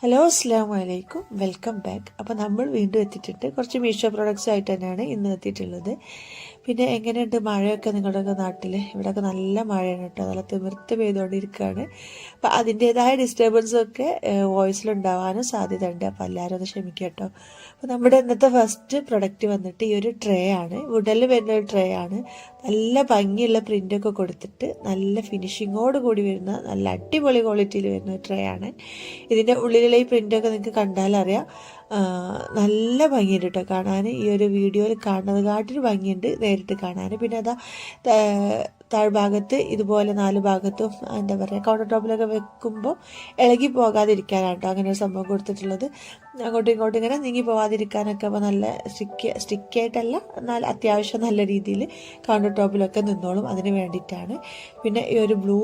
Hello അസ്സാം വലൈക്കും, welcome back. അപ്പോൾ നമ്മൾ വീണ്ടും എത്തിയിട്ടുണ്ട്. കുറച്ച് മീഷോ പ്രോഡക്റ്റ്സ് ആയിട്ട് തന്നെയാണ് ഇന്ന് എത്തിയിട്ടുള്ളത്. പിന്നെ എങ്ങനെയുണ്ട് മഴയൊക്കെ നിങ്ങളുടെയൊക്കെ നാട്ടിൽ? ഇവിടെയൊക്കെ നല്ല മഴയാണ് കേട്ടോ, നല്ല തിമിർത്ത് പെയ്തുകൊണ്ടിരിക്കുകയാണ്. അപ്പോൾ അതിൻ്റേതായ ഡിസ്റ്റർബൻസൊക്കെ വോയിസിലുണ്ടാവാനും സാധ്യതയുണ്ട്. അപ്പോൾ എല്ലാവരും അത് ക്ഷമിക്കുക കേട്ടോ. അപ്പോൾ നമ്മുടെ ഇന്നത്തെ ഫസ്റ്റ് പ്രൊഡക്റ്റ് വന്നിട്ട് ഈ ഒരു ട്രേ ആണ്. വുഡനിൽ വരുന്ന ഒരു ട്രേ ആണ്. നല്ല ഭംഗിയുള്ള പ്രിൻ്റൊക്കെ കൊടുത്തിട്ട് നല്ല ഫിനിഷിങ്ങോട് കൂടി വരുന്ന നല്ല അടിപൊളി ക്വാളിറ്റിയിൽ വരുന്ന ട്രേ ആണ്. ഇതിൻ്റെ ഉള്ളിലുള്ള ഈ പ്രിൻ്റൊക്കെ നിങ്ങൾക്ക് കണ്ടാലറിയാം, നല്ല ഭംഗിയുണ്ട് കേട്ടോ കാണാൻ. ഈ ഒരു വീഡിയോയിൽ കാണുന്നത് കാട്ടിൽ ഭംഗിയുണ്ട് നേരിട്ട് കാണാൻ. പിന്നെ അതാ താഴ്ഭാഗത്ത് ഇതുപോലെ 4 ഭാഗത്തും എന്താ പറയുക, കൗണ്ടർ ടോപ്പിലൊക്കെ വെക്കുമ്പോൾ ഇളകി പോകാതിരിക്കാനാണ് കേട്ടോ അങ്ങനെ ഒരു സംഭവം കൊടുത്തിട്ടുള്ളത്. അങ്ങോട്ടും ഇങ്ങോട്ടും ഇങ്ങനെ നീങ്ങി പോകാതിരിക്കാനൊക്കെ. അപ്പോൾ നല്ല സ്റ്റിക്കായിട്ടല്ല, എന്നാൽ അത്യാവശ്യം നല്ല രീതിയിൽ കൗണ്ടർ ടോപ്പിലൊക്കെ നിന്നോളും, അതിന് വേണ്ടിയിട്ടാണ്. പിന്നെ ഈ ഒരു ബ്ലൂ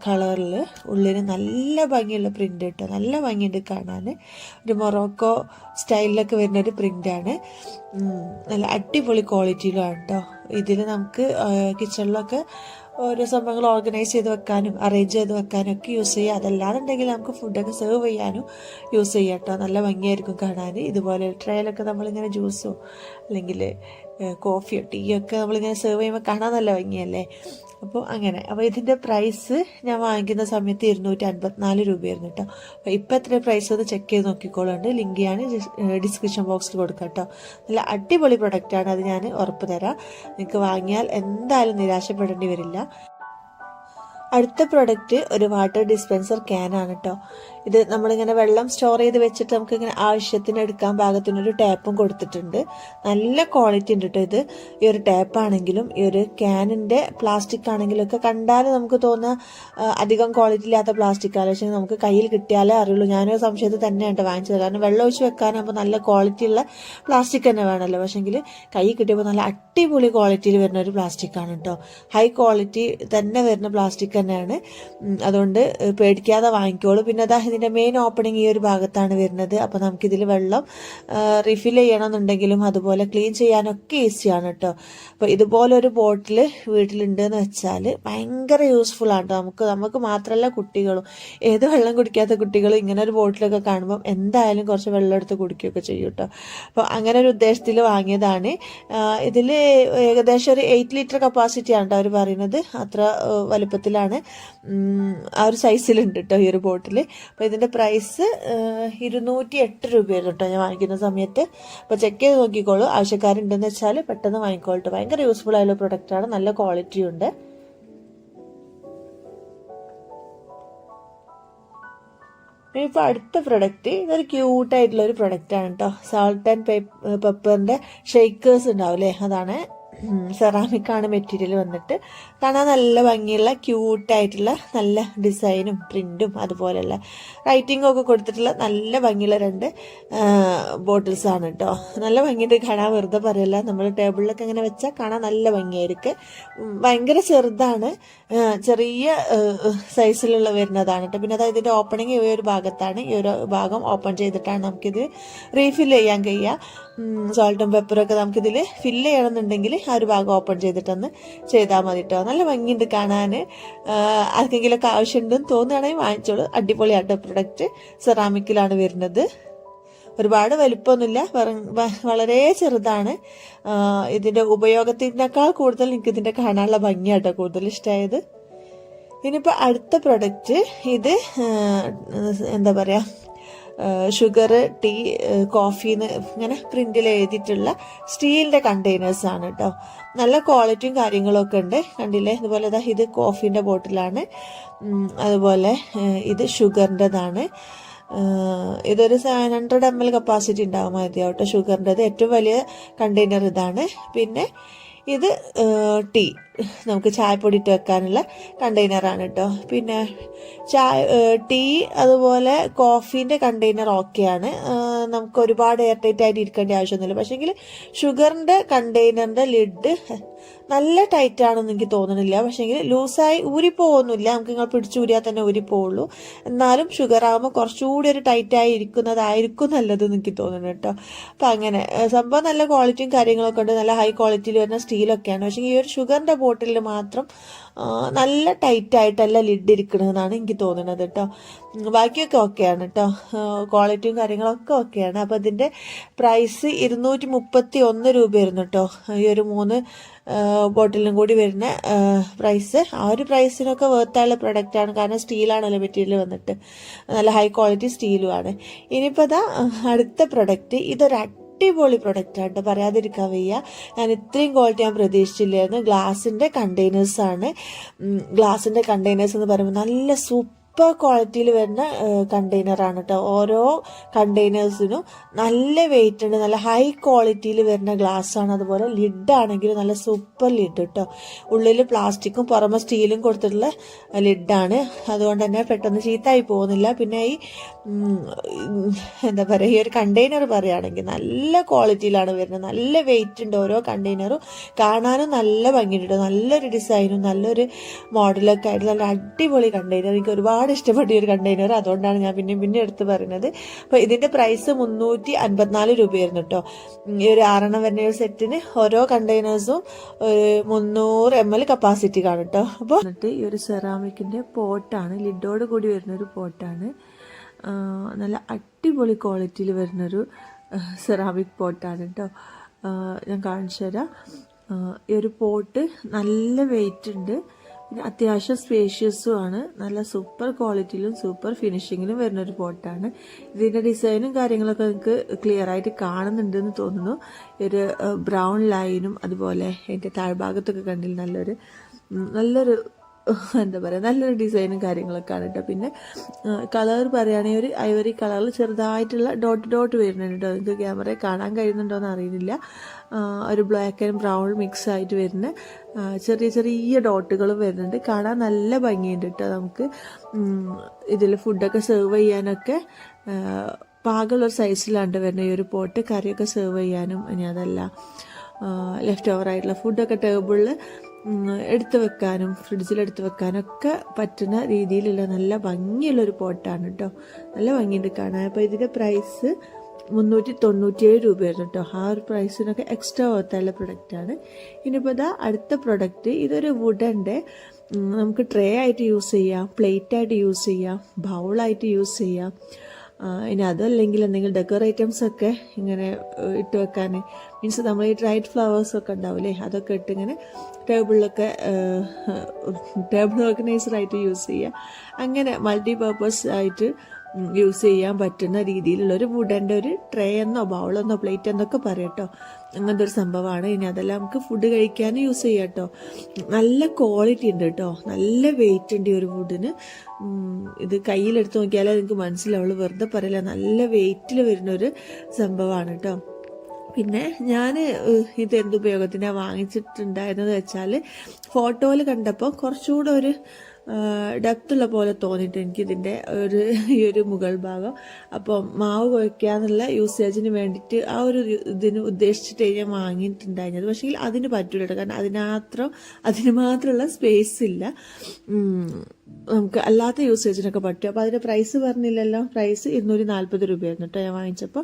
കളറിൽ ഉള്ളിന് നല്ല ഭംഗിയുള്ള പ്രിൻ്റ് കേട്ടോ, നല്ല ഭംഗിയുണ്ട് കാണാൻ. ഒരു മൊറോക്കോ സ്റ്റൈലിലൊക്കെ വരുന്നൊരു പ്രിൻ്റാണ്. നല്ല അടിപൊളി ക്വാളിറ്റിയിലാണ് കേട്ടോ. ഇതിൽ നമുക്ക് കിച്ചണിലൊക്കെ ഓരോ സംഭവങ്ങൾ ഓർഗനൈസ് ചെയ്ത് വെക്കാനും അറേഞ്ച് ചെയ്ത് വെക്കാനും ഒക്കെ യൂസ് ചെയ്യാം. അതല്ലാന്നുണ്ടെങ്കിൽ നമുക്ക് ഫുഡൊക്കെ സെർവ് ചെയ്യാനും യൂസ് ചെയ്യാം കേട്ടോ. നല്ല ഭംഗിയായിരിക്കും കാണാൻ. ഇതുപോലെ ട്രേയിലൊക്കെ നമ്മളിങ്ങനെ ജ്യൂസോ അല്ലെങ്കിൽ കോഫിയോ ടീയോ ഒക്കെ നമ്മളിങ്ങനെ സെർവ് ചെയ്യുമ്പോൾ കാണാൻ നല്ല ഭംഗിയല്ലേ. അപ്പോൾ അങ്ങനെ. അപ്പോൾ ഇതിൻ്റെ പ്രൈസ് ഞാൻ വാങ്ങിക്കുന്ന സമയത്ത് 254 രൂപയായിരുന്നു കേട്ടോ. അപ്പോൾ ഇപ്പോൾ എത്ര പ്രൈസ് ഒന്ന് ചെക്ക് ചെയ്ത് നോക്കിക്കോളുണ്ട്. ലിങ്ക് ഞാൻ ഡിസ്ക്രിപ്ഷൻ ബോക്സിൽ കൊടുക്കാം കേട്ടോ. നല്ല അടിപൊളി പ്രൊഡക്റ്റാണ്, അത് ഞാൻ ഉറപ്പ് തരാം. നിങ്ങൾക്ക് വാങ്ങിയാൽ എന്തായാലും നിരാശപ്പെടേണ്ടി വരില്ല. അടുത്ത പ്രൊഡക്റ്റ് ഒരു വാട്ടർ ഡിസ്പെൻസർ ക്യാനാണ് കേട്ടോ. ഇത് നമ്മളിങ്ങനെ വെള്ളം സ്റ്റോർ ചെയ്ത് വെച്ചിട്ട് നമുക്കിങ്ങനെ ആവശ്യത്തിന് എടുക്കാൻ പാകത്തിനൊരു ടാപ്പും കൊടുത്തിട്ടുണ്ട്. നല്ല ക്വാളിറ്റി ഉണ്ട് കേട്ടോ. ഇത് ഈ ഒരു ടാപ്പാണെങ്കിലും ഈ ഒരു ക്യാനിൻ്റെ പ്ലാസ്റ്റിക് ആണെങ്കിലും ഒക്കെ കണ്ടാൽ നമുക്ക് തോന്നുക അധികം ക്വാളിറ്റി ഇല്ലാത്ത പ്ലാസ്റ്റിക് ആണ്. പക്ഷേ നമുക്ക് കയ്യിൽ കിട്ടിയാലേ അറിയുള്ളൂ. ഞാനൊരു സംശയത്തിൽ തന്നെയാണ് വാങ്ങിച്ചത്. കാരണം വെള്ളം ഒഴിച്ച് വെക്കാനാകുമ്പോൾ നല്ല ക്വാളിറ്റി ഉള്ള പ്ലാസ്റ്റിക് തന്നെ വേണമല്ലോ. പക്ഷേങ്കിൽ കൈ കിട്ടിയപ്പോൾ നല്ല അടിപൊളി ക്വാളിറ്റിയിൽ വരുന്ന ഒരു പ്ലാസ്റ്റിക് ആണ് കേട്ടോ. ഹൈ ക്വാളിറ്റി തന്നെ വരുന്ന പ്ലാസ്റ്റിക് തന്നെയാണ്. അതുകൊണ്ട് പേടിക്കാതെ വാങ്ങിക്കോളൂ. പിന്നെ അതാ ഇതിൻ്റെ മെയിൻ ഓപ്പണിങ് ഈ ഒരു ഭാഗത്താണ് വരുന്നത്. അപ്പോൾ നമുക്കിതിൽ വെള്ളം റിഫിൽ ചെയ്യണമെന്നുണ്ടെങ്കിലും അതുപോലെ ക്ലീൻ ചെയ്യാനൊക്കെ ഈസിയാണ് കേട്ടോ. അപ്പോൾ ഇതുപോലൊരു ബോട്ടിൽ വീട്ടിലുണ്ടെന്ന് വെച്ചാൽ ഭയങ്കര യൂസ്ഫുൾ ആണ് കേട്ടോ. നമുക്ക് മാത്രമല്ല കുട്ടികളും, ഏത് വെള്ളം കുടിക്കാത്ത കുട്ടികളും ഇങ്ങനെ ഒരു ബോട്ടിലൊക്കെ കാണുമ്പം എന്തായാലും കുറച്ച് വെള്ളം എടുത്ത് കുടിക്കുകയൊക്കെ ചെയ്യും കേട്ടോ. അപ്പോൾ അങ്ങനെ ഒരു ഉദ്ദേശത്തിൽ വാങ്ങിയതാണ്. ഇതിൽ ഏകദേശം ഒരു 8 ലിറ്റർ കപ്പാസിറ്റി ആണ് കേട്ടോ അവർ പറയുന്നത്. അത്ര വലുപ്പത്തിലാണ്, ആ ഒരു സൈസിലുണ്ട് കേട്ടോ ഈ ഒരു ബോട്ടിൽ. അപ്പോൾ ഇതിൻ്റെ പ്രൈസ് 208 രൂപയായിരുന്നു കേട്ടോ ഞാൻ വാങ്ങിക്കുന്ന സമയത്ത്. അപ്പോൾ ചെക്ക് ചെയ്ത് നോക്കിക്കോളൂ. ആവശ്യക്കാരുണ്ടെന്ന് വെച്ചാൽ പെട്ടെന്ന് വാങ്ങിക്കോളൂ. ഭയങ്കര യൂസ്ഫുൾ ആയുള്ള പ്രൊഡക്റ്റാണ്, നല്ല ക്വാളിറ്റി ഉണ്ട്. ഇപ്പോൾ അടുത്ത പ്രൊഡക്റ്റ് ഇതൊരു ക്യൂട്ടായിട്ടുള്ള ഒരു പ്രൊഡക്റ്റാണ് കേട്ടോ. സാൾട്ട് ആൻഡ് പെപ്പറിൻ്റെ ഷെയ്ക്കേഴ്സ് ഉണ്ടാവില്ലേ, അതാണ്. സെറാമിക്കാണ് മെറ്റീരിയൽ വന്നിട്ട്. കാണാൻ നല്ല ഭംഗിയുള്ള ക്യൂട്ടായിട്ടുള്ള നല്ല ഡിസൈനും പ്രിൻറ്റും അതുപോലെയുള്ള റൈറ്റിങ്ങും ഒക്കെ കൊടുത്തിട്ടുള്ള നല്ല ഭംഗിയുള്ള 2 ബോട്ടിൽസ് ആണ് കേട്ടോ. നല്ല ഭംഗിയുണ്ട് കാണാൻ, വെറുതെ പറയല്ല. നമ്മൾ ടേബിളിലൊക്കെ ഇങ്ങനെ വെച്ചാൽ കാണാൻ നല്ല ഭംഗിയായിരിക്കും. ഭയങ്കര ചെറുതാണ്, ചെറിയ സൈസിലുള്ള വരുന്നതാണ് കേട്ടോ. പിന്നെ അതായത് ഇതിൻ്റെ ഓപ്പണിങ് ഈ ഒരു ഭാഗത്താണ്. ഈ ഒരു ഭാഗം ഓപ്പൺ ചെയ്തിട്ടാണ് നമുക്കിത് റീഫിൽ ചെയ്യാൻ കഴിയുക. സോൾട്ടും പെപ്പറൊക്കെ നമുക്കിതിൽ ഫില്ല് ചെയ്യണമെന്നുണ്ടെങ്കിൽ ആ ഒരു ഭാഗം ഓപ്പൺ ചെയ്തിട്ടൊന്ന് ചെയ്താൽ മതി കേട്ടോ. നല്ല ഭംഗിയുണ്ട് കാണാൻ. ആർക്കെങ്കിലുമൊക്കെ ആവശ്യമുണ്ടെന്ന് തോന്നുകയാണെങ്കിൽ വാങ്ങിച്ചോളൂ. അടിപൊളിയാട്ടോ പ്രൊഡക്റ്റ്. സെറാമിക്കിലാണ് വരുന്നത്. ഒരുപാട് വലിപ്പമൊന്നുമില്ല, വളരെ ചെറുതാണ്. ഇതിൻ്റെ ഉപയോഗത്തിനേക്കാൾ കൂടുതൽ എനിക്ക് ഇതിൻ്റെ കാണാനുള്ള ഭംഗിയാട്ടോ കൂടുതൽ ഇഷ്ടമായത്. ഇനിയിപ്പോൾ അടുത്ത പ്രൊഡക്റ്റ് ഇത് എന്താ പറയുക, ഷുഗർ, ടീ, കോഫിന്ന് ഇങ്ങനെ പ്രിന്റിൽ എഴുതിയിട്ടുള്ള സ്റ്റീലിൻ്റെ കണ്ടെയ്നേഴ്സാണ് കേട്ടോ. നല്ല ക്വാളിറ്റിയും കാര്യങ്ങളൊക്കെ ഉണ്ട്, കണ്ടില്ലേ. ഇതുപോലെ ഇത് കോഫീൻ്റെ ബോട്ടിലാണ്. അതുപോലെ ഇത് ഷുഗറിൻ്റെതാണ്. ഇതൊരു 700 ml കപ്പാസിറ്റി ഉണ്ടാവും മതിയാവും കേട്ടോ ഷുഗറിൻ്റെത്. ഏറ്റവും വലിയ കണ്ടെയ്നർ ഇതാണ്. പിന്നെ ഇത് ടീ, നമുക്ക് ചായപ്പൊടി ഇട്ട് വെക്കാനുള്ള കണ്ടെയ്നറാണ് കേട്ടോ. പിന്നെ ടീ അതുപോലെ കോഫീൻ്റെ കണ്ടെയ്നർ ഓക്കെയാണ്. നമുക്ക് ഒരുപാട് എയർ ടൈറ്റ് ആയിട്ട് ഇരിക്കേണ്ട ആവശ്യമൊന്നുമില്ല. പക്ഷേങ്കിൽ ഷുഗറിൻ്റെ കണ്ടെയ്നറിൻ്റെ ലിഡ് നല്ല ടൈറ്റ് ആണെന്ന് എനിക്ക് തോന്നുന്നില്ല. പക്ഷേങ്കിൽ ലൂസായി ഊരിപ്പോകുന്നില്ല, നമുക്ക് നിങ്ങൾ പിടിച്ചൂരിയാൽ തന്നെ ഊരിപ്പോവുള്ളൂ. എന്നാലും ഷുഗർ ആകുമ്പോൾ കുറച്ചുകൂടി ഒരു ടൈറ്റായി ഇരിക്കുന്നതായിരിക്കും നല്ലതെന്ന് എനിക്ക് തോന്നുന്നു കേട്ടോ. അപ്പം അങ്ങനെ സംഭവം നല്ല ക്വാളിറ്റിയും കാര്യങ്ങളൊക്കെ ഉണ്ട്. നല്ല ഹൈ ക്വാളിറ്റിയിൽ വരുന്ന സ്റ്റീലൊക്കെയാണ്. പക്ഷേ ഈ ഒരു ഷുഗറിൻ്റെ ബോട്ടിലിൽ മാത്രം നല്ല ടൈറ്റായിട്ടല്ല ലിഡ് ഇരിക്കണമെന്നാണ് എനിക്ക് തോന്നുന്നത് കേട്ടോ. ബാക്കിയൊക്കെ ഓക്കെയാണ് കേട്ടോ, ക്വാളിറ്റിയും കാര്യങ്ങളൊക്കെ ഓക്കെയാണ്. അപ്പോൾ ഇതിൻ്റെ പ്രൈസ് 231 രൂപയായിരുന്നു കേട്ടോ. ഈ ഒരു 3 ബോട്ടിലും കൂടി വരുന്ന പ്രൈസ്. ആ ഒരു പ്രൈസിനൊക്കെ വേർത്തായുള്ള പ്രൊഡക്റ്റാണ്, കാരണം സ്റ്റീലാണല്ലോ മെറ്റീരിയൽ വന്നിട്ട്, നല്ല ഹൈ ക്വാളിറ്റി സ്റ്റീലുമാണ്. ഇനിയിപ്പോൾ അതാ അടുത്ത പ്രൊഡക്റ്റ്. ഇതൊരു അടിപൊളി പ്രൊഡക്റ്റാണ് കേട്ടോ, പറയാതിരിക്കാൻ വയ്യ. ഞാൻ ഇത്രയും ക്വാളിറ്റി ഞാൻ പ്രതീക്ഷിച്ചില്ലായിരുന്നു. ഗ്ലാസിൻ്റെ കണ്ടെയ്നേഴ്സാണ്. ഗ്ലാസിൻ്റെ കണ്ടെയ്നേഴ്സ് എന്ന് പറയുമ്പോൾ നല്ല സൂപ്പർ ക്വാളിറ്റിയിൽ വരുന്ന കണ്ടെയ്നറാണ് കേട്ടോ. ഓരോ കണ്ടെയ്നേഴ്സിനും നല്ല വെയിറ്റ് ഉണ്ട്, നല്ല ഹൈ ക്വാളിറ്റിയിൽ വരുന്ന ഗ്ലാസ്സാണ്. അതുപോലെ ലിഡ് ആണെങ്കിലും നല്ല സൂപ്പർ ലിഡ് കേട്ടോ. ഉള്ളിൽ പ്ലാസ്റ്റിക്കും പുറമെ സ്റ്റീലും കൊടുത്തിട്ടുള്ള ലിഡാണ്. അതുകൊണ്ട് തന്നെ പെട്ടെന്ന് ചീത്തായി പോകുന്നില്ല. പിന്നെ ഈ എന്താ പറയുക, ഈ ഒരു കണ്ടെയ്നർ പറയുകയാണെങ്കിൽ നല്ല ക്വാളിറ്റിയിലാണ് വരുന്നത്, നല്ല വെയിറ്റ് ഉണ്ട് ഓരോ കണ്ടെയ്നറും. കാണാനും നല്ല ഭംഗിയുണ്ട്, നല്ലൊരു ഡിസൈനും നല്ലൊരു മോഡലൊക്കെ ആയിട്ട് നല്ല അടിപൊളി കണ്ടെയ്നർ. എനിക്ക് ഒരുപാട് ഇഷ്ടപ്പെട്ട ഒരു കണ്ടെയ്നർ, അതുകൊണ്ടാണ് ഞാൻ പിന്നെ എടുത്ത് പറയുന്നത്. അപ്പോൾ ഇതിൻ്റെ പ്രൈസ് 354 രൂപയായിരുന്നു കേട്ടോ. ഈ ഒരു 6 വരുന്ന ഒരു സെറ്റിന് ഓരോ കണ്ടെയ്നേഴ്സും 300 ml കപ്പാസിറ്റി കാണും കേട്ടോ. അപ്പോൾ എന്നിട്ട് ഈ ഒരു സെറാമിക്കിൻ്റെ പോട്ടാണ്, ലിഡോട് കൂടി വരുന്നൊരു പോട്ടാണ്. നല്ല അടിപൊളി ക്വാളിറ്റിയിൽ വരുന്നൊരു സെറാമിക് പോട്ടാണ് കേട്ടോ. ഞാൻ കാണിച്ചു തരാം. ഈ ഒരു പോട്ട് നല്ല വെയിറ്റ് ഉണ്ട്, പിന്നെ അത്യാവശ്യം സ്പേഷ്യസും ആണ്. നല്ല സൂപ്പർ ക്വാളിറ്റിയിലും സൂപ്പർ ഫിനിഷിങ്ങിലും വരുന്നൊരു പോട്ടാണ്. ഇതിൻ്റെ ഡിസൈനും കാര്യങ്ങളൊക്കെ നിങ്ങൾക്ക് ക്ലിയർ ആയിട്ട് കാണുന്നുണ്ടെന്ന് തോന്നുന്നു. ഒരു ബ്രൗൺ ലൈനും അതുപോലെ അതിൻ്റെ താഴ്ഭാഗത്തൊക്കെ കണ്ടിൽ നല്ലൊരു എന്താ പറയുക, നല്ലൊരു ഡിസൈനും കാര്യങ്ങളൊക്കെ ആണ് കേട്ടോ. പിന്നെ കളർ പറയുകയാണെങ്കിൽ ഒരു ഐവറി കളറിൽ ചെറുതായിട്ടുള്ള ഡോട്ട് വരുന്നുണ്ട് കേട്ടോ. നിങ്ങൾക്ക് ക്യാമറയിൽ കാണാൻ കഴിയുന്നുണ്ടോ എന്ന് അറിയുന്നില്ല. ഒരു ബ്ലാക്ക് ആൻഡ് ബ്രൗൺ മിക്സ് ആയിട്ട് വരുന്ന ചെറിയ ഡോട്ടുകളും വരുന്നുണ്ട്. കാണാൻ നല്ല ഭംഗിയുണ്ട് കേട്ടോ. നമുക്ക് ഇതിൽ ഫുഡൊക്കെ സെർവ് ചെയ്യാനൊക്കെ പാകമുള്ളൊരു സൈസിലാണ്ട് വരുന്ന ഈ ഒരു പോട്ട്. കറിയൊക്കെ സെർവ് ചെയ്യാനും, ഇനി അതല്ല ലെഫ്റ്റ് ഓവർ ആയിട്ടുള്ള ഫുഡൊക്കെ ടേബിളിൽ എടുത്തു വെക്കാനും ഫ്രിഡ്ജിലെടുത്ത് വെക്കാനൊക്കെ പറ്റുന്ന രീതിയിലുള്ള നല്ല ഭംഗിയുള്ളൊരു പോട്ടാണ് കേട്ടോ. നല്ല ഭംഗിയുണ്ട് കാണാൻ. അപ്പോൾ ഇതിൻ്റെ പ്രൈസ് 397 രൂപയായിരുന്നു കേട്ടോ. ആ ഒരു പ്രൈസിനൊക്കെ എക്സ്ട്രാ വർത്തായുള്ള പ്രൊഡക്റ്റാണ്. ഇനിയിപ്പോൾ ഇതാ അടുത്ത പ്രൊഡക്റ്റ്. ഇതൊരു വുഡൻ്റെ നമുക്ക് ട്രേ ആയിട്ട് യൂസ് ചെയ്യാം, പ്ലേറ്റ് ആയിട്ട് യൂസ് ചെയ്യാം, ബൗളായിട്ട് യൂസ് ചെയ്യാം. ഇനി അതല്ലെങ്കിൽ എന്തെങ്കിലും ഡെക്കർ ഐറ്റംസ് ഒക്കെ ഇങ്ങനെ ഇട്ട് വെക്കാൻ, മീൻസ് നമ്മൾ ഈ ഡ്രൈഡ് ഫ്ലവേഴ്സൊക്കെ ഉണ്ടാവില്ലേ, അതൊക്കെ ഇട്ട് ഇങ്ങനെ ടേബിൾ ഓർഗനൈസറായിട്ട് യൂസ് ചെയ്യുക. അങ്ങനെ മൾട്ടിപർപ്പസ് ആയിട്ട് യൂസ് ചെയ്യാൻ പറ്റുന്ന രീതിയിലുള്ളൊരു വുഡൻ്റെ ഒരു ട്രേ എന്നോ ബൗളെന്നോ പ്ലേറ്റ് എന്നൊക്കെ പറയട്ടോ. അങ്ങനത്തെ ഒരു സംഭവമാണ്. ഇനി അതെല്ലാം നമുക്ക് ഫുഡ് കഴിക്കാൻ യൂസ് ചെയ്യാം കേട്ടോ. നല്ല ക്വാളിറ്റി ഉണ്ട് കേട്ടോ, നല്ല വെയിറ്റ് ഉണ്ട് ഈ ഒരു വുഡിന്. ഇത് കയ്യിലെടുത്ത് നോക്കിയാലേ നിങ്ങൾക്ക് മനസ്സിലാവുള്ളൂ, വെറുതെ പറയില്ല, നല്ല വെയിറ്റിൽ വരുന്നൊരു സംഭവമാണ് കേട്ടോ. പിന്നെ ഞാൻ ഇത് എന്തുപയോഗത്തിനാണ് വാങ്ങിച്ചിട്ടുണ്ടായിരുന്നത് വെച്ചാൽ, ഫോട്ടോയിൽ കണ്ടപ്പോൾ കുറച്ചുകൂടെ ഒരു ഡെപ്തുള്ള പോലെ തോന്നിയിട്ട് എനിക്കിതിൻ്റെ ഈ ഒരു മുകൾ ഭാഗം. അപ്പോൾ മാവ് കുഴയ്ക്കാന്നുള്ള യൂസേജിന് വേണ്ടിയിട്ട് ആ ഒരു ഇതിന് ഉദ്ദേശിച്ചിട്ട് ഞാൻ വാങ്ങിയിട്ടുണ്ടായിരുന്നത്. പക്ഷേ അതിന് പറ്റൂല കേട്ടോ, കാരണം അതിന് മാത്രമുള്ള സ്പേസ് ഇല്ല. നമുക്ക് അല്ലാത്ത യൂസേജിനൊക്കെ പറ്റും. അപ്പോൾ അതിൻ്റെ പ്രൈസ് പറഞ്ഞില്ലല്ലോ, പ്രൈസ് 240 രൂപയായിരുന്നു കേട്ടോ ഞാൻ വാങ്ങിച്ചപ്പോൾ.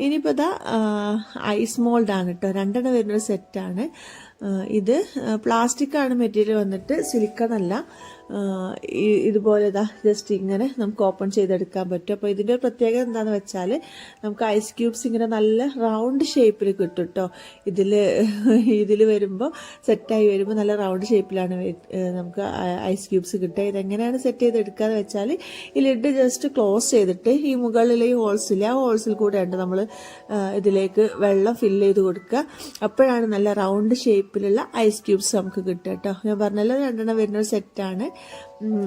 ഇനിയിപ്പോൾ ഇതാ ഐസ് മോൾഡാണ് കേട്ടോ, 2 വരുന്നൊരു സെറ്റാണ്. ഇത് പ്ലാസ്റ്റിക്കാണ് മെറ്റീരിയൽ വന്നിട്ട്, സിലിക്കൺ അല്ല. ഇതുപോലെ ജസ്റ്റ് ഇങ്ങനെ നമുക്ക് ഓപ്പൺ ചെയ്തെടുക്കാൻ പറ്റും. അപ്പോൾ ഇതിൻ്റെ ഒരു പ്രത്യേകത എന്താണെന്ന് വെച്ചാൽ, നമുക്ക് ഐസ് ക്യൂബ്സ് ഇങ്ങനെ നല്ല റൗണ്ട് ഷേപ്പിൽ കിട്ടും കേട്ടോ. ഇതിൽ വരുമ്പോൾ സെറ്റായി വരുമ്പോൾ നല്ല റൗണ്ട് ഷേപ്പിലാണ് നമുക്ക് ഐസ് ക്യൂബ്സ് കിട്ടുക. ഇതെങ്ങനെയാണ് സെറ്റ് ചെയ്തെടുക്കാന്ന് വെച്ചാൽ, ഈ ലിഡ് ജസ്റ്റ് ക്ലോസ് ചെയ്തിട്ട് ഈ മുകളിലെ ഈ ഹോൾസില്ല, ആ ഹോൾസിൽ കൂടെ ഉണ്ട് നമ്മൾ ഇതിലേക്ക് വെള്ളം ഫില്ല് ചെയ്ത് കൊടുക്കുക. അപ്പോഴാണ് നല്ല റൗണ്ട് ഷേപ്പിലുള്ള ഐസ് ക്യൂബ്സ് നമുക്ക് കിട്ടുക കേട്ടോ. ഞാൻ പറഞ്ഞല്ലോ 2 വരുന്നൊരു സെറ്റാണ്.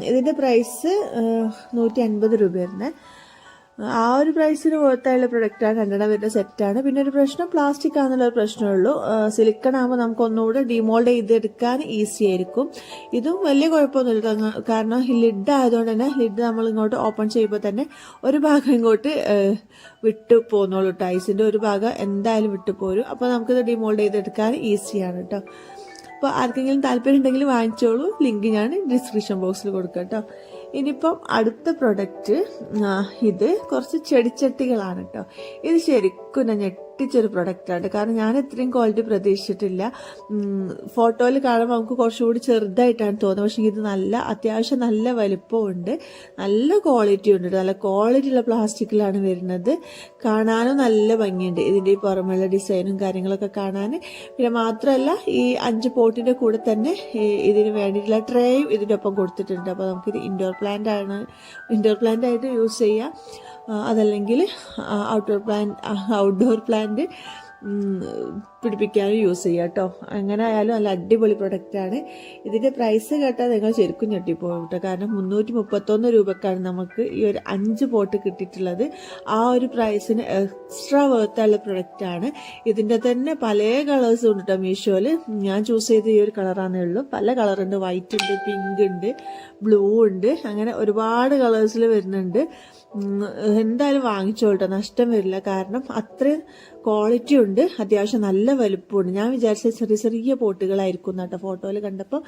ഇതിൻ്റെ പ്രൈസ് 150 രൂപയായിരുന്നു. ആ ഒരു പ്രൈസിന് വർത്തായുള്ള പ്രൊഡക്റ്റാണ്, 2 വരുന്ന സെറ്റാണ്. പിന്നെ ഒരു പ്രശ്നം പ്ലാസ്റ്റിക് ആണെന്നുള്ളൊരു പ്രശ്നമേ ഉള്ളൂ. സിലിക്കൺ ആകുമ്പോൾ നമുക്ക് ഒന്നുകൂടെ ഡിമോൾഡ് ചെയ്തെടുക്കാൻ ഈസി ആയിരിക്കും. ഇതും വലിയ കുഴപ്പമൊന്നുമില്ല, കാരണം ലിഡ് ആയതുകൊണ്ട് തന്നെ ലിഡ് നമ്മൾ ഇങ്ങോട്ട് ഓപ്പൺ ചെയ്യുമ്പോൾ തന്നെ ഒരു ഭാഗം ഇങ്ങോട്ട് വിട്ടു പോന്നോളൂ കേട്ടോ. ഐസിൻ്റെ ഒരു ഭാഗം എന്തായാലും വിട്ടു പോരും. അപ്പോൾ നമുക്കിത് ഡിമോൾഡ് ചെയ്തെടുക്കാൻ ഈസിയാണ് കേട്ടോ. അപ്പോൾ ആർക്കെങ്കിലും താല്പര്യം ഉണ്ടെങ്കിൽ വാങ്ങിച്ചോളൂ, ലിങ്ക് ഞാൻ ഡിസ്ക്രിപ്ഷൻ ബോക്സിൽ കൊടുക്കാം കേട്ടോ. ഇനിയിപ്പം അടുത്ത പ്രൊഡക്റ്റ്, ഇത് കുറച്ച് ചെടിച്ചട്ടികളാണ് കേട്ടോ. ഇത് ശരിക്കും ഞാൻ ഞെട്ടിച്ചൊരു പ്രൊഡക്റ്റാണ്. കാരണം ഞാൻ ഇത്രയും ക്വാളിറ്റി പ്രതീക്ഷിച്ചിട്ടില്ല. ഫോട്ടോയിൽ കാണുമ്പോൾ നമുക്ക് കുറച്ചുകൂടി ചെറുതായിട്ടാണ് തോന്നുന്നത്. പക്ഷേ ഇത് അത്യാവശ്യം നല്ല വലിപ്പമുണ്ട്, നല്ല ക്വാളിറ്റി ഉണ്ട്. നല്ല ക്വാളിറ്റിയുള്ള പ്ലാസ്റ്റിക്കിലാണ് വരുന്നത്. കാണാനും നല്ല ഭംഗിയുണ്ട്. ഇതിൻ്റെ ഈ പുറമെയുള്ള ഡിസൈനും കാര്യങ്ങളൊക്കെ കാണാൻ. പിന്നെ മാത്രമല്ല ഈ 5 പോട്ടിൻ്റെ കൂടെ തന്നെ ഇതിന് വേണ്ടിയിട്ടുള്ള ട്രേയും ഇതിൻ്റെ ഒപ്പം കൊടുത്തിട്ടുണ്ട്. അപ്പോൾ നമുക്കിത് ഇൻഡോർ പ്ലാന്റ് ആയിട്ട് യൂസ് ചെയ്യാം. അതല്ലെങ്കിൽ ഔട്ട്ഡോർ പ്ലാന്റ് പിടിപ്പിക്കാനും യൂസ് ചെയ്യാം കേട്ടോ. അങ്ങനെ ആയാലും നല്ല അടിപൊളി പ്രൊഡക്റ്റാണ്. ഇതിൻ്റെ പ്രൈസ് കേട്ടാൽ നിങ്ങൾ ശരിക്കും ഞെട്ടിപ്പോകും കേട്ടോ. കാരണം 331 രൂപക്കാണ് നമുക്ക് ഈ ഒരു 5 പോട്ട് കിട്ടിയിട്ടുള്ളത്. ആ ഒരു പ്രൈസിന് എക്സ്ട്രാ വേർത്തുള്ള പ്രൊഡക്റ്റാണ്. ഇതിൻ്റെ തന്നെ പല കളേഴ്സും ഉണ്ട് കേട്ടോ മീഷോയിൽ. ഞാൻ ചൂസ് ചെയ്ത ഈ ഒരു കളറാണേ ഉള്ളൂ. പല കളറുണ്ട്, വൈറ്റ് ഉണ്ട്, പിങ്ക് ഉണ്ട്, ബ്ലൂ ഉണ്ട്, അങ്ങനെ ഒരുപാട് കളേഴ്സിൽ വരുന്നുണ്ട്. എന്തായാലും വാങ്ങിച്ചോളട്ടെ, നഷ്ടം വരില്ല. കാരണം അത്രയും ക്വാളിറ്റി ഉണ്ട്, അത്യാവശ്യം നല്ല വലുപ്പമുണ്ട്. ഞാൻ വിചാരിച്ചത് ചെറിയ ചെറിയ പോട്ടുകളായിരിക്കും കേട്ടോ ഫോട്ടോയിൽ കണ്ടപ്പോൾ.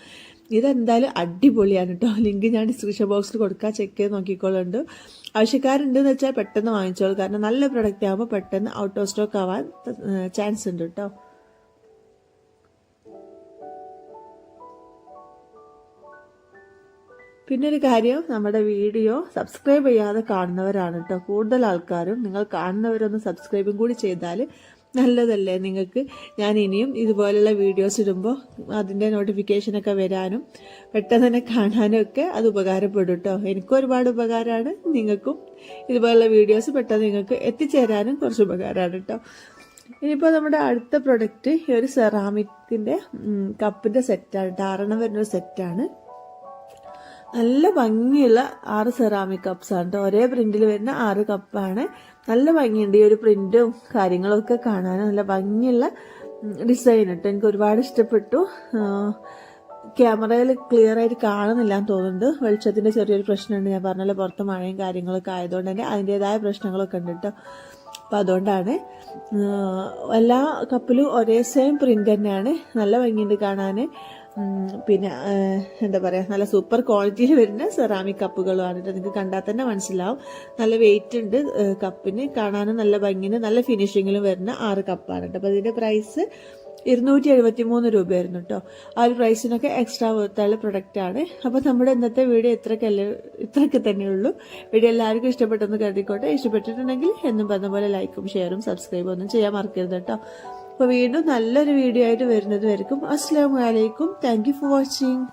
ഇതെന്തായാലും അടിപൊളിയാണ് കേട്ടോ. ലിങ്ക് ഞാൻ ഡിസ്ക്രിപ്ഷൻ ബോക്സിൽ കൊടുക്കാം, ചെക്ക് ചെയ്ത് നോക്കിക്കോളുണ്ട്. ആവശ്യക്കാരുണ്ടെന്ന് വെച്ചാൽ പെട്ടെന്ന് വാങ്ങിച്ചോളൂ. കാരണം നല്ല പ്രൊഡക്റ്റ് ആകുമ്പോൾ പെട്ടെന്ന് ഔട്ട് ഓഫ് സ്റ്റോക്ക് ആവാൻ ചാൻസ് ഉണ്ട് കേട്ടോ. പിന്നെ ഒരു കാര്യം, നമ്മുടെ വീഡിയോ സബ്സ്ക്രൈബ് ചെയ്യാതെ കാണുന്നവരാണ് കേട്ടോ കൂടുതൽ ആൾക്കാരും. നിങ്ങൾ കാണുന്നവരൊന്ന് സബ്സ്ക്രൈബും കൂടി ചെയ്താൽ നല്ലതല്ലേ നിങ്ങൾക്ക്. ഞാൻ ഇനിയും ഇതുപോലെയുള്ള വീഡിയോസ് ഇടുമ്പോൾ അതിൻ്റെ നോട്ടിഫിക്കേഷനൊക്കെ വരാനും പെട്ടെന്ന് തന്നെ കാണാനും ഒക്കെ അത് ഉപകാരപ്പെടും കേട്ടോ. എനിക്കും ഒരുപാട് ഉപകാരമാണ്, നിങ്ങൾക്കും ഇതുപോലുള്ള വീഡിയോസ് പെട്ടെന്ന് നിങ്ങൾക്ക് എത്തിച്ചേരാനും കുറച്ച് ഉപകാരമാണ് കേട്ടോ. ഇനിയിപ്പോൾ നമ്മുടെ അടുത്ത പ്രൊഡക്റ്റ് ഈ ഒരു സെറാമിക്കിൻ്റെ കപ്പിൻ്റെ സെറ്റാണ്. 6 വരുന്നൊരു സെറ്റാണ്. നല്ല ഭംഗിയുള്ള 6 സെറാമിക് കപ്സ് ആണ് കേട്ടോ. ഒരേ പ്രിന്റിൽ വരുന്ന 6 കപ്പാണ്. നല്ല ഭംഗിയുണ്ട്. ഈ ഒരു പ്രിന്റും കാര്യങ്ങളും ഒക്കെ കാണാൻ നല്ല ഭംഗിയുള്ള ഡിസൈൻ കേട്ടോ. എനിക്ക് ഒരുപാട് ഇഷ്ടപ്പെട്ടു. ക്യാമറയിൽ ക്ലിയർ ആയിട്ട് കാണുന്നില്ല എന്ന് തോന്നുന്നുണ്ട്. വെളിച്ചത്തിന്റെ ചെറിയൊരു പ്രശ്നമുണ്ട്. ഞാൻ പറഞ്ഞല്ലോ, പുറത്ത് മഴയും കാര്യങ്ങളൊക്കെ ആയതുകൊണ്ട് തന്നെ അതിൻ്റെതായ പ്രശ്നങ്ങളൊക്കെ ഉണ്ട് കേട്ടോ. അപ്പം അതുകൊണ്ടാണ്. എല്ലാ കപ്പിലും ഒരേ സെയിം പ്രിന്റ് തന്നെയാണ്. നല്ല ഭംഗിയുണ്ട് കാണാൻ. പിന്നെ എന്താ പറയുക, നല്ല സൂപ്പർ ക്വാളിറ്റിയിൽ വരുന്ന സെറാമിക് കപ്പുകളുമാണ്. നിങ്ങൾക്ക് കണ്ടാൽ തന്നെ മനസ്സിലാവും. നല്ല വെയിറ്റ് ഉണ്ട് കപ്പിന്. കാണാനും നല്ല ഭംഗിന് നല്ല ഫിനിഷിങ്ങിലും വരുന്ന 6 കപ്പാണ് കേട്ടോ. അപ്പോൾ ഇതിൻ്റെ പ്രൈസ് 273 രൂപയായിരുന്നു കേട്ടോ. ആ ഒരു പ്രൈസിനൊക്കെ എക്സ്ട്രാ വർത്തുള്ള പ്രൊഡക്റ്റാണ്. അപ്പോൾ നമ്മുടെ ഇന്നത്തെ വീഡിയോ ഇത്രയൊക്കെ തന്നെയുള്ളൂ. വീഡിയോ എല്ലാവർക്കും ഇഷ്ടപ്പെട്ടെന്ന് കരുതിക്കോട്ടെ. ഇഷ്ടപ്പെട്ടിട്ടുണ്ടെങ്കിൽ എന്നും പറഞ്ഞ പോലെ ലൈക്കും ഷെയറും സബ്സ്ക്രൈബും ഒന്നും ചെയ്യാൻ മറക്കരുത് കേട്ടോ. അപ്പോൾ വീണ്ടും നല്ലൊരു വീഡിയോ ആയിട്ട് വരുന്നത് വരെക്കും അസ്സലാമു അലൈക്കും. Thank you for watching.